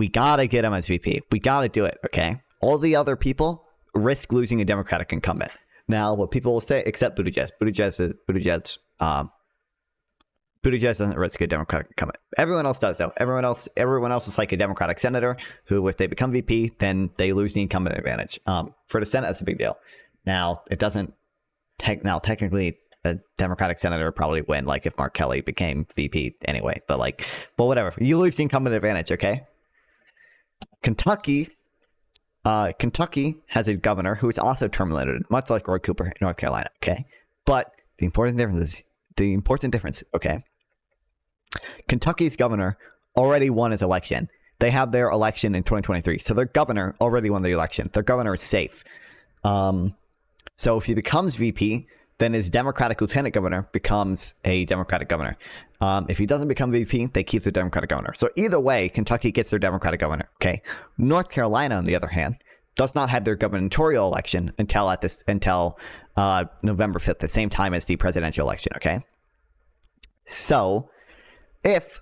We gotta get him as VP. We gotta do it, okay? All the other people risk losing a Democratic incumbent. Now, what people will say, except Buttigieg. Buttigieg doesn't risk a Democratic incumbent. Everyone else does, though. Everyone else is like a Democratic senator who, if they become VP, then they lose the incumbent advantage. For the Senate, that's a big deal. Now, it doesn't. Technically, a Democratic senator would probably win, like if Mark Kelly became VP anyway. But whatever. You lose the incumbent advantage, okay? Kentucky has a governor who is also term limited, much like Roy Cooper in North Carolina, okay? But the important difference, okay? Kentucky's governor already won his election. They have their election in 2023. So their governor already won the election. Their governor is safe. So if he becomes VP, then his Democratic lieutenant governor becomes a Democratic governor. If he doesn't become VP, they keep the Democratic governor. So either way, Kentucky gets their Democratic governor, okay? North Carolina, on the other hand, does not have their gubernatorial election until November 5th, the same time as the presidential election, okay? So if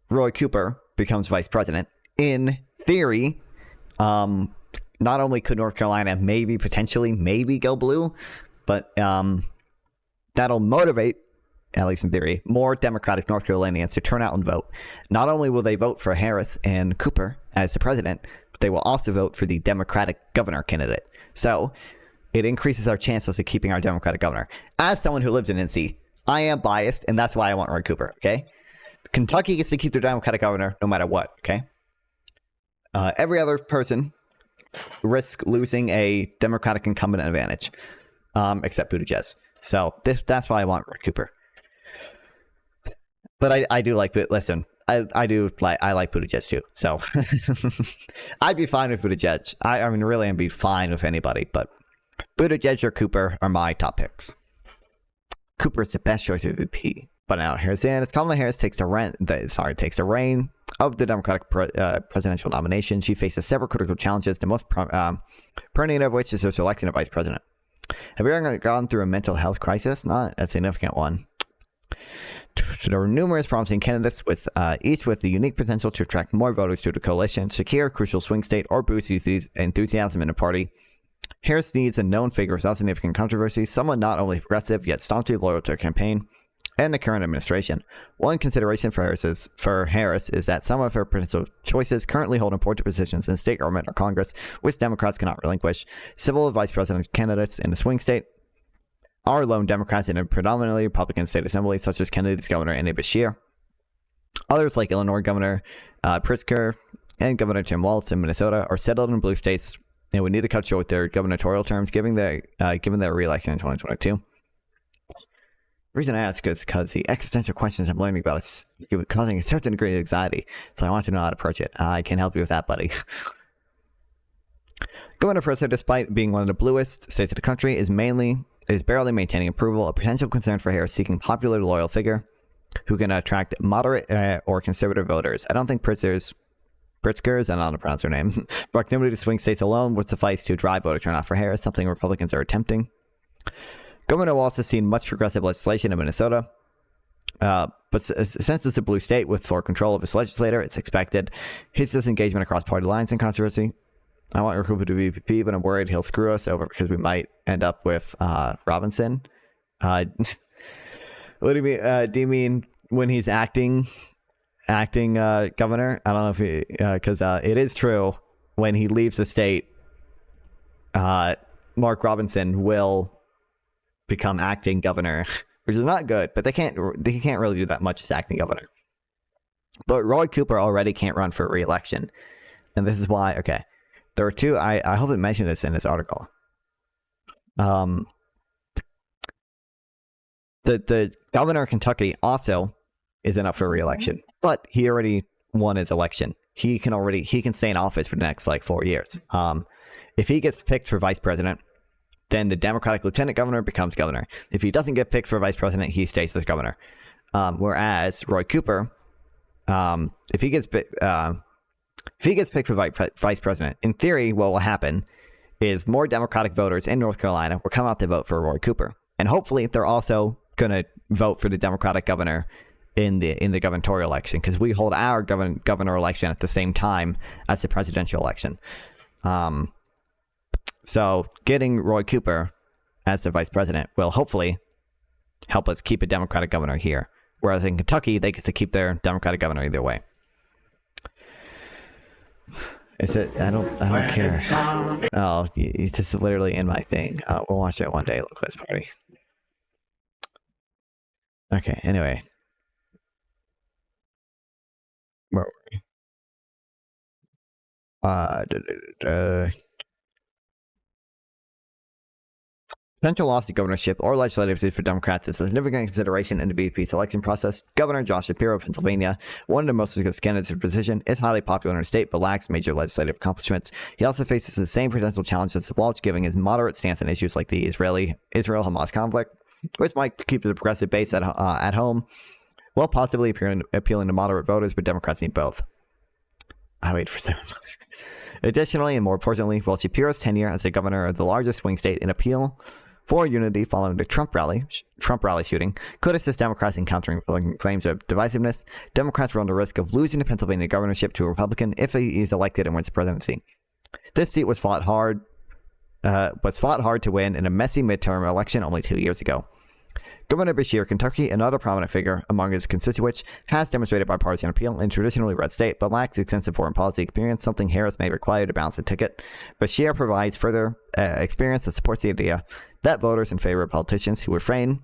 Roy Cooper becomes vice president, in theory, not only could North Carolina maybe go blue, but that'll motivate, at least in theory, more Democratic North Carolinians to turn out and vote. Not only will they vote for Harris and Cooper as the president, but they will also vote for the Democratic governor candidate. So it increases our chances of keeping our Democratic governor. As someone who lives in NC, I am biased, and that's why I want Roy Cooper, okay? Kentucky gets to keep their Democratic governor no matter what, okay? Every other person risks losing a Democratic incumbent advantage, except Buttigieg. So that's why I want Roy Cooper. But I do like, listen, I like Buttigieg too. So I'd be fine with Buttigieg. I mean, really, I'd be fine with anybody, but Buttigieg or Cooper are my top picks. Cooper is the best choice of VP. But now here's in. As Kamala Harris takes the reign of the Democratic presidential nomination, she faces several critical challenges, the most pertinent of which is her selection of vice president. Have we ever gone through a mental health crisis? Not a significant one. There were numerous promising candidates, with each with the unique potential to attract more voters to the coalition, secure a crucial swing state, or boost enthusiasm in the party. Harris needs a known figure without significant controversy, someone not only progressive yet staunchly loyal to her campaign and the current administration. One consideration for Harris is that some of her potential choices currently hold important positions in state government or Congress, which Democrats cannot relinquish. Several vice president candidates in the swing state are lone Democrats in a predominantly Republican state assembly, such as Kennedy's governor Andy Beshear. Others, like Illinois Governor Pritzker and Governor Tim Walz in Minnesota, are settled in blue states and would need to cut short their gubernatorial terms, given their re-election in 2022. The reason I ask is because the existential questions I'm learning about is causing a certain degree of anxiety, so I want to know how to approach it. I can help you with that, buddy. Governor Pritzker, despite being one of the bluest states of the country, is barely maintaining approval, a potential concern for Harris seeking popular, loyal figure who can attract moderate or conservative voters. I don't think Pritzker's, I don't know how to pronounce her name, proximity to swing states alone would suffice to drive voter turnout for Harris, something Republicans are attempting. Governor Walz has seen much progressive legislation in Minnesota, but since it's a blue state with full control of its legislator, it's expected his disengagement across party lines and controversy. I want Cooper to be VP, but I'm worried he'll screw us over because we might end up with Robinson. What do you mean? Do you mean when he's acting governor? I don't know if he, because it is true, when he leaves the state, Mark Robinson will become acting governor, which is not good, but they can't really do that much as acting governor. But Roy Cooper already can't run for re-election, and this is why. Okay, there are two. I hope it mentioned this in this article. The governor of Kentucky also isn't up for re-election, but he already won his election. He can stay in office for the next 4 years. If he gets picked for vice president, then the Democratic lieutenant governor becomes governor. If he doesn't get picked for vice president, he stays as governor. Whereas Roy Cooper, if he gets picked for vice president, in theory, what will happen is more Democratic voters in North Carolina will come out to vote for Roy Cooper, and hopefully they're also going to vote for the Democratic governor in the gubernatorial election, because we hold our governor election at the same time as the presidential election. So getting Roy Cooper as the vice president will hopefully help us keep a Democratic governor here. Whereas in Kentucky, they get to keep their Democratic governor either way. Is it? I don't care. Oh, this is literally in my thing. We'll watch that one day. Look, quiz party. Okay. Anyway, where were we? Potential loss of governorship or legislative seats for Democrats is a significant consideration in the VP selection process. Governor Josh Shapiro of Pennsylvania, one of the most successful candidates for the position, is highly popular in the state but lacks major legislative accomplishments. He also faces the same potential challenges as Walsh, giving his moderate stance on issues like the Israel-Hamas conflict, which might keep the progressive base at home, while possibly appealing to moderate voters, but Democrats need both. I wait for 7 months. Additionally, and more importantly, while Shapiro's tenure as the governor of the largest swing state in appeal for unity following the Trump rally shooting could assist Democrats in countering Republican claims of divisiveness, Democrats run the risk of losing the Pennsylvania governorship to a Republican if he is elected and wins the presidency. This seat was fought hard to win in a messy midterm election only 2 years ago. Governor Beshear, Kentucky, another prominent figure among his constituents, has demonstrated bipartisan appeal in a traditionally red state, but lacks extensive foreign policy experience, something Harris may require to balance the ticket. Beshear provides further experience that supports the idea that voters in favor of politicians who refrain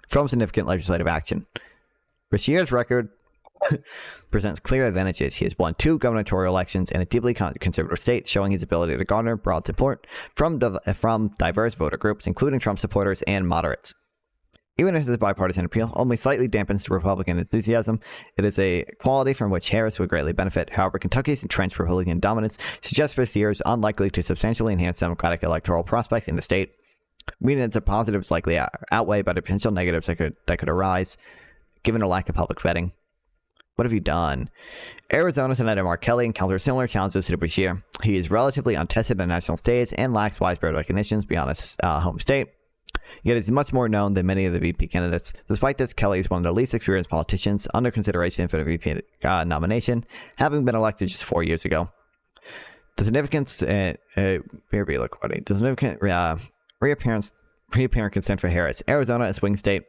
from significant legislative action. Beshear's record presents clear advantages. He has won 2 gubernatorial elections in a deeply conservative state, showing his ability to garner broad support from diverse voter groups, including Trump supporters and moderates. Even if this bipartisan appeal only slightly dampens the Republican enthusiasm, it is a quality from which Harris would greatly benefit. However, Kentucky's entrenched Republican dominance suggests Beshear is unlikely to substantially enhance Democratic electoral prospects in the state, meaning that the positives likely outweigh by the potential negatives that could arise, given a lack of public vetting. What have you done? Arizona Senator Mark Kelly encounters similar challenges to Beshear. He is relatively untested on national stage and lacks widespread recognition beyond his home state. Yet is much more known than many of the VP candidates. Despite this, Kelly is one of the least experienced politicians under consideration for the VP nomination, having been elected just 4 years ago. The significance, reapparent consent for Harris. Arizona, a swing state,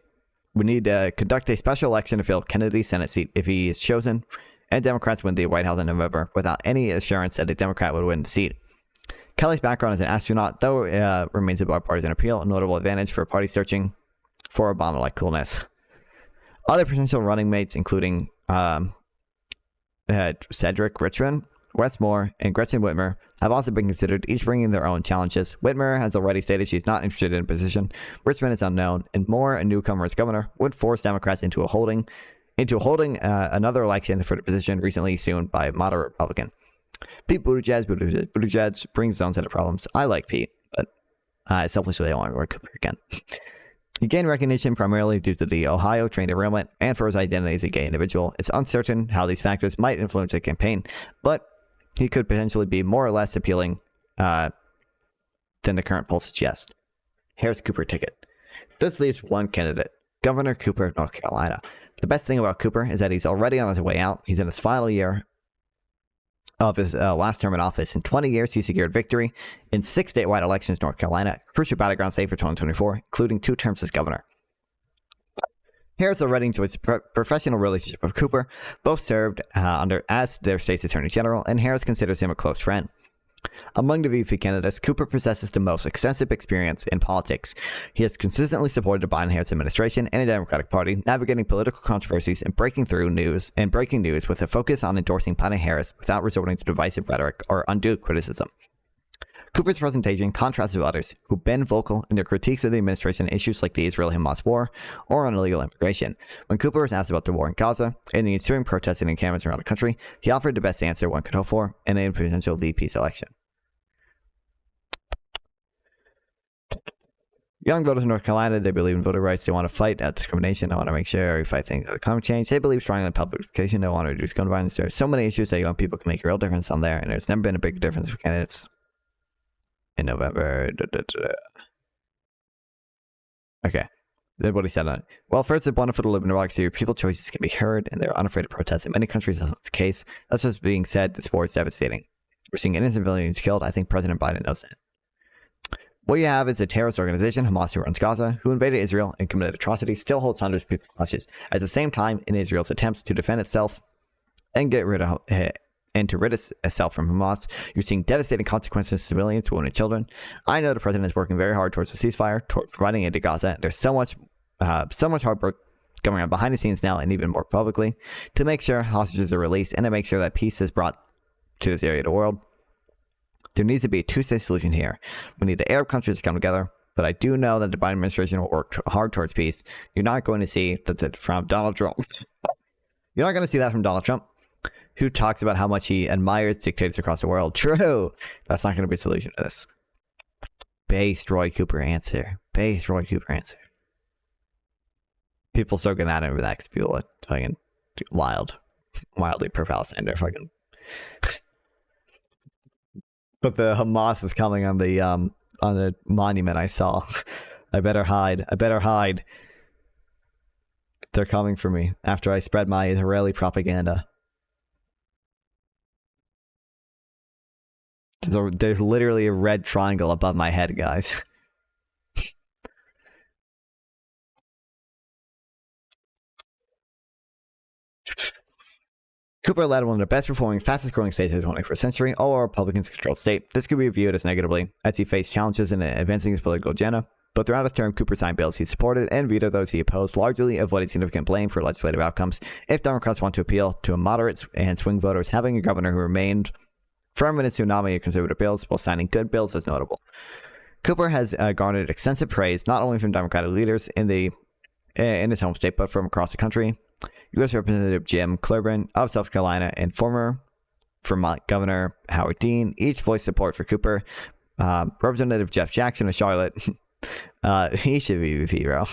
would need to conduct a special election to fill Kennedy's Senate seat if he is chosen, and Democrats win the White House in November without any assurance that a Democrat would win the seat. Kelly's background as an astronaut, though, remains a bipartisan appeal, a notable advantage for a party searching for Obama-like coolness. Other potential running mates, including Cedric Richmond, Wes Moore, and Gretchen Whitmer, have also been considered, each bringing their own challenges. Whitmer has already stated she's not interested in a position. Richmond is unknown, and Moore, a newcomer as governor, would force Democrats into holding another election for the position recently assumed by a moderate Republican. Pete Buttigieg brings his own set of problems. I like Pete, but selfishly I want to work Cooper again. He gained recognition primarily due to the Ohio train derailment and for his identity as a gay individual. It's uncertain how these factors might influence the campaign, but he could potentially be more or less appealing than the current polls suggest. Harris Cooper ticket. This leaves one candidate, Governor Cooper of North Carolina. The best thing about Cooper is that he's already on his way out. He's in his final year of his last term in office. In 20 years, he secured victory in 6 statewide elections in North Carolina, crucial battleground state for 2024, including 2 terms as governor. Harris already enjoys a professional relationship with Cooper. Both served as their state's attorney general, and Harris considers him a close friend. Among the VP candidates, Cooper possesses the most extensive experience in politics. He has consistently supported the Biden-Harris administration and the Democratic Party, navigating political controversies and breaking news with a focus on endorsing Biden-Harris without resorting to divisive rhetoric or undue criticism. Cooper's presentation contrasts with others who've been vocal in their critiques of the administration on issues like the Israel-Hamas war or on illegal immigration. When Cooper was asked about the war in Gaza and the ensuing protests and encampments around the country, he offered the best answer one could hope for in a potential VP selection. Young voters in North Carolina, they believe in voter rights. They want to fight discrimination. They want to make sure we fight things like climate change. They believe strongly in public education. They want to reduce gun violence. There are so many issues that young people can make a real difference on there, and there's never been a big difference for candidates in November. Okay. What he said on it. Well, first, it's wonderful to live in a democracy where people's choices can be heard and they're unafraid to protest. In many countries, that's not the case. That's what's being said. This war is devastating. We're seeing innocent civilians killed. I think President Biden knows that. What you have is a terrorist organization, Hamas, who runs Gaza, who invaded Israel and committed atrocities, still holds hundreds of people hostages. At the same time, in Israel's attempts to defend itself and to rid itself from Hamas, you're seeing devastating consequences to civilians, women, and children. I know the president is working very hard towards a ceasefire, towards providing aid to Gaza. There's so much hard work going on behind the scenes now, and even more publicly, to make sure hostages are released and to make sure that peace is brought to this area of the world. There needs to be a two-state solution here. We need the Arab countries to come together, but I do know that the Biden administration will work hard towards peace. You're not going to see that from Donald Trump. You're not going to see that from Donald Trump, who talks about how much he admires dictators across the world. True. That's not going to be a solution to this. Based Roy Cooper answer. Based Roy Cooper answer. People still get at him with that because people are fucking wildly pro-Palestine. They're fucking... But the Hamas is coming on the monument I saw. I better hide. I better hide. They're coming for me after I spread my Israeli propaganda. There's literally a red triangle above my head, guys. Cooper led one of the best performing, fastest growing states of the 21st century, all a Republicans controlled state. This could be viewed as negatively, as he faced challenges in advancing his political agenda. But throughout his term, Cooper signed bills he supported and vetoed those he opposed, largely avoiding significant blame for legislative outcomes. If Democrats want to appeal to moderate and swing voters, having a governor who remained firm in his tsunami of conservative bills while signing good bills is notable. Cooper has garnered extensive praise, not only from Democratic leaders in his home state, but from across the country. U.S. Representative Jim Clyburn of South Carolina and former Vermont Governor Howard Dean each voiced support for Cooper. Representative Jeff Jackson of Charlotte, he should be VP, bro.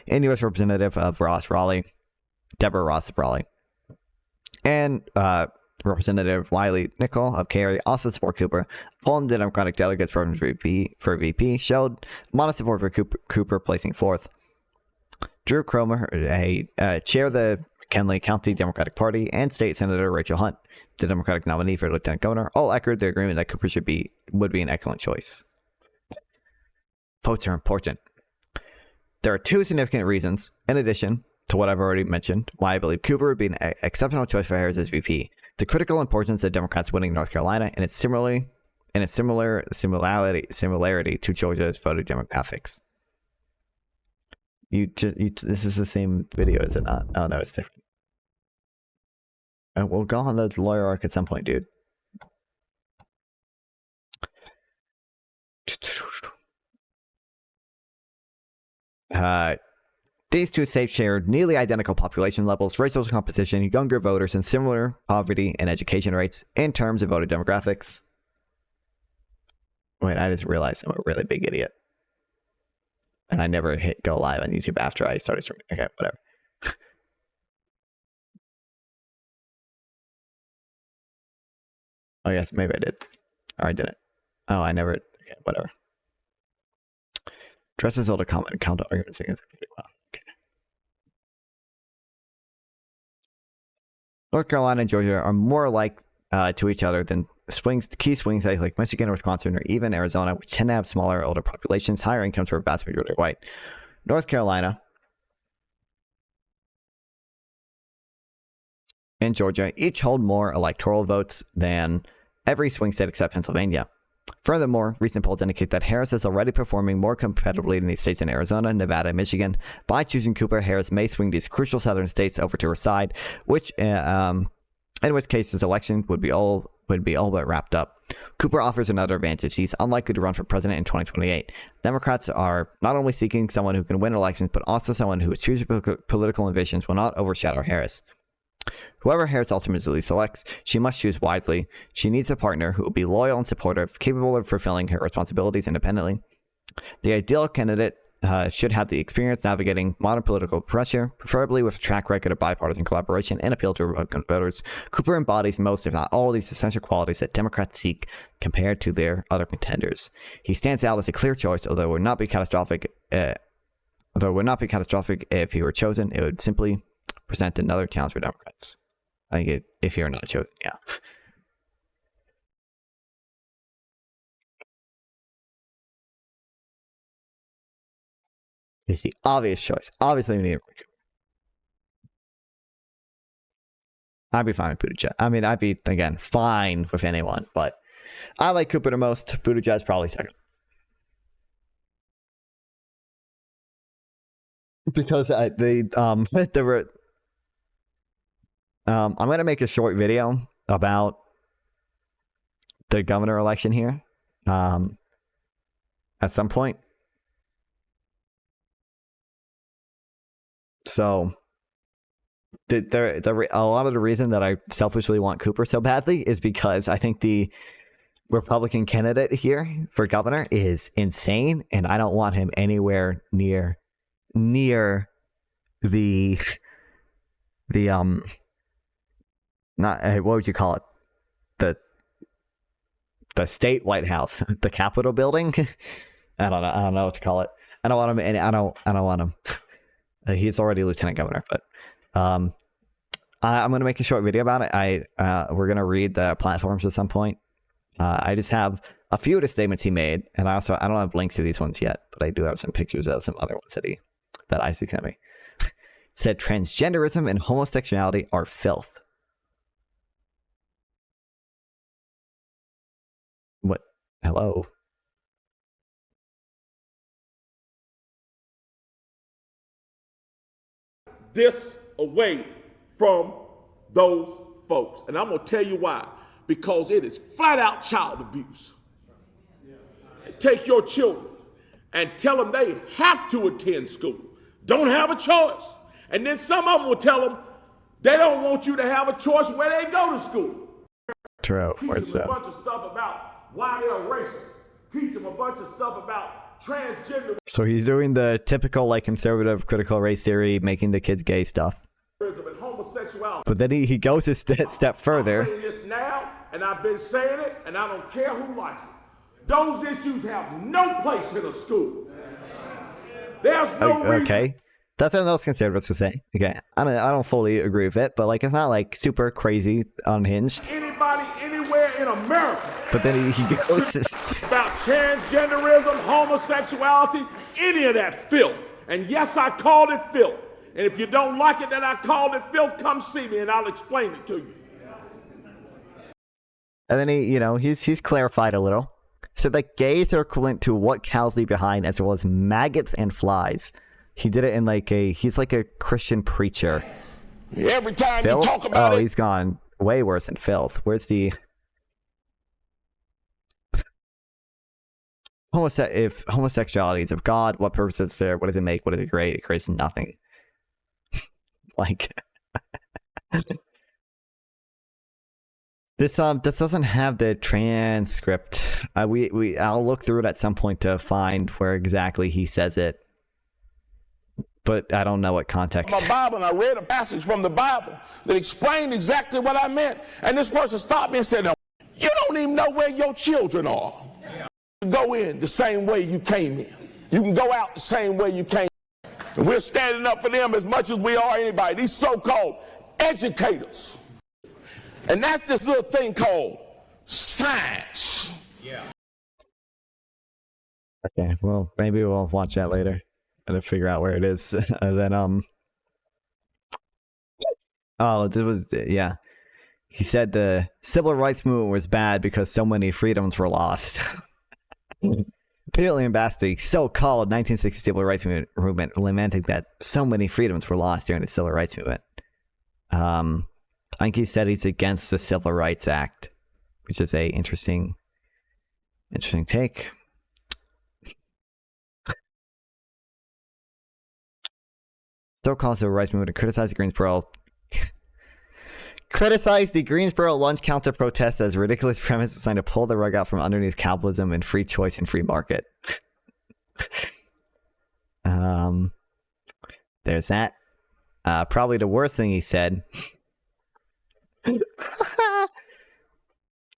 And U.S. Representative of Deborah Ross of Raleigh. And Representative Wiley Nickel of Cary also support Cooper. Polling the Democratic delegates for VP showed modest support for Cooper placing fourth. Drew Cromer, chair of the McKinley County Democratic Party, and State Senator Rachel Hunt, the Democratic nominee for Lieutenant Governor, all echoed their agreement that Cooper would be an excellent choice. Votes are important. There are two significant reasons, in addition to what I've already mentioned, why I believe Cooper would be an exceptional choice for Harris as VP. The critical importance of Democrats winning North Carolina and its similarity to Georgia's voter demographics. This is the same video, is it not? Oh no, it's different. We'll go on the lawyer arc at some point, dude. These two states share nearly identical population levels, racial composition, younger voters, and similar poverty and education rates in terms of voter demographics. Wait, I just realized I'm a really big idiot. And I never hit go live on YouTube after I started streaming. Okay, whatever. Oh, yes, maybe I did. Or I didn't. Oh, I never. Okay, whatever. Dresses all the comment and counter arguments against it. Wow. Okay. North Carolina and Georgia are more alike to each other than key swing states like Michigan or Wisconsin or even Arizona, which tend to have smaller, older populations, higher incomes for a vast majority of white. North Carolina and Georgia each hold more electoral votes than every swing state except Pennsylvania. Furthermore, recent polls indicate that Harris is already performing more competitively in these states in Arizona, Nevada, and Michigan. By choosing Cooper, Harris may swing these crucial southern states over to her side, which in which case his election would be all but wrapped up. Cooper offers another advantage. He's unlikely to run for president in 2028. Democrats are not only seeking someone who can win elections, but also someone whose future political ambitions will not overshadow Harris. Whoever Harris ultimately selects, she must choose wisely. She needs a partner who will be loyal and supportive, capable of fulfilling her responsibilities independently. The ideal candidate should have the experience navigating modern political pressure, preferably with a track record of bipartisan collaboration and appeal to Republican voters. Cooper embodies most, if not all, of these essential qualities that Democrats seek compared to their other contenders. He stands out as a clear choice, although it would not be catastrophic if Although it would not be catastrophic if he were chosen, it would simply present another challenge for Democrats. I think if you're not chosen, yeah. It's the obvious choice. Obviously, we need a I'd be fine with Buttigieg. I mean, I'd be, again, fine with anyone, but I like Cooper the most. Buttigieg's probably second. Because I'm going to make a short video about the governor election here at some point. So a lot of the reason that I selfishly want Cooper so badly is because I think the Republican candidate here for governor is insane, and I don't want him anywhere near the not what would you call it, the state White House, the Capitol building. I don't know what to call it. I don't want him, and I don't want him. He's already lieutenant governor, but I'm going to make a short video about it. We're going to read the platforms at some point. I just have a few of the statements he made, and I don't have links to these ones yet, but I do have some pictures of some other ones that Isaac sent me. Said transgenderism and homosexuality are filth. What? Hello? This away from those folks. And I'm going to tell you why. Because it is flat out child abuse. Take your children and tell them they have to attend school. Don't have a choice. And then some of them will tell them they don't want you to have a choice where they go to school. True. Where's that? Teach them a bunch of stuff about why they're racist. Teach them a bunch of stuff about transgender. So he's doing the typical, like, conservative critical race theory, making the kids gay stuff. And homosexuality. But then he goes a step further. I'm saying this now, and I've been saying it, and I don't care who likes it. Those issues have no place in a school. There's no reason. Okay. That's what most conservatives would say. Okay. I don't fully agree with it, but like it's not like super crazy unhinged. Anybody anywhere in America. But then he goes about transgenderism, homosexuality, any of that filth. And yes, I called it filth. And if you don't like it that I called it filth, come see me and I'll explain it to you. And then he's clarified a little. So that gays are equivalent to what cows leave behind, as well as maggots and flies. He did it in he's like a Christian preacher. Every time filth? You talk about he's gone way worse than filth. Where's the if homosexuality is of God, what purpose is there? What does it make? What does it create? It creates nothing. Like this doesn't have the transcript. I'll look through it at some point to find where exactly he says it. But I don't know what context. My Bible, and I read a passage from the Bible that explained exactly what I meant. And this person stopped me and said, "You don't even know where your children are. You can go in the same way you came in. You can go out the same way you came in. And we're standing up for them as much as we are anybody. These so-called educators. And that's this little thing called science." Yeah. Okay, well, maybe we'll watch that later. To figure out where it is. And then he said the civil rights movement was bad because so many freedoms were lost. Apparently ambassador the so-called 1960 civil rights movement lamenting that so many freedoms were lost during the civil rights movement. I think he said he's against the Civil Rights Act, which is a interesting take. So-called civil rights movement to criticize the Greensboro lunch counter protest as a ridiculous premise designed to pull the rug out from underneath capitalism and free choice and free market. There's that. Probably the worst thing he said.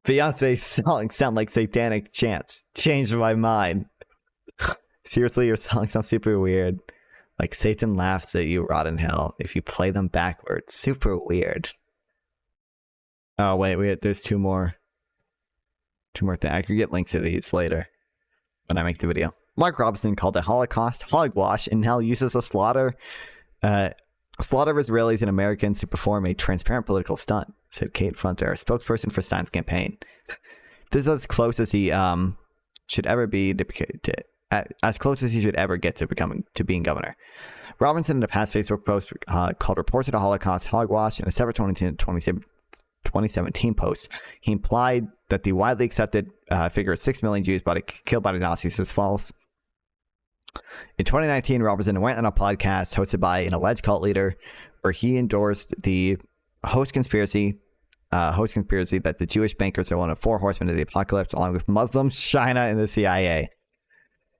Beyonce's songs sound like satanic chants. Changed my mind. Seriously, your songs sound super weird. Like, Satan laughs at you, rot in hell, if you play them backwards. Super weird. Oh, wait, there's two more. Two more things. I can get links to these later when I make the video. Mark Robinson called it Holocaust hogwash and now uses a slaughter of Israelis and Americans to perform a transparent political stunt, said Kate Fronter, a spokesperson for Stein's campaign. This is as close as he should ever be as close as he should ever get to being governor. Robinson, in a past Facebook post, called reports of the Holocaust hogwash. In a separate 2017 post, he implied that the widely accepted figure of 6 million Jews killed by the Nazis is false. In 2019, Robinson went on a podcast hosted by an alleged cult leader where he endorsed the host conspiracy that the Jewish bankers are one of 4 horsemen of the apocalypse, along with Muslims, China, and the CIA.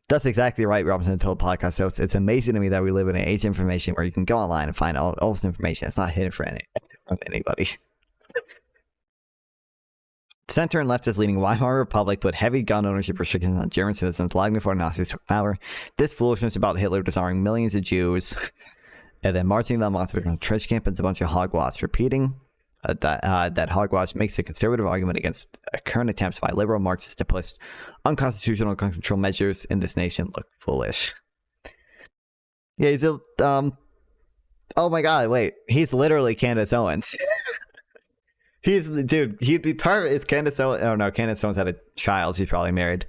That's exactly right, Robinson told podcast hosts. It's amazing to me that we live in an age of information where you can go online and find all this information. It's not hidden from anybody. Center and leftist leading Weimar Republic put heavy gun ownership restrictions on German citizens long before Nazis took power. This foolishness about Hitler disarming millions of Jews and then marching them onto the concentration camp is a bunch of hogwash. Repeating that hogwash makes a conservative argument against current attempts by liberal Marxists to push unconstitutional gun control measures in this nation look foolish. Yeah, he's a oh my god, wait, he's literally Candace Owens. He'd be perfect. It's Candace Owens. Oh no, Candace Owens had a child. She's probably married.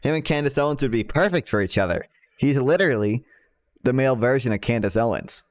Him and Candace Owens would be perfect for each other. He's literally the male version of Candace Owens.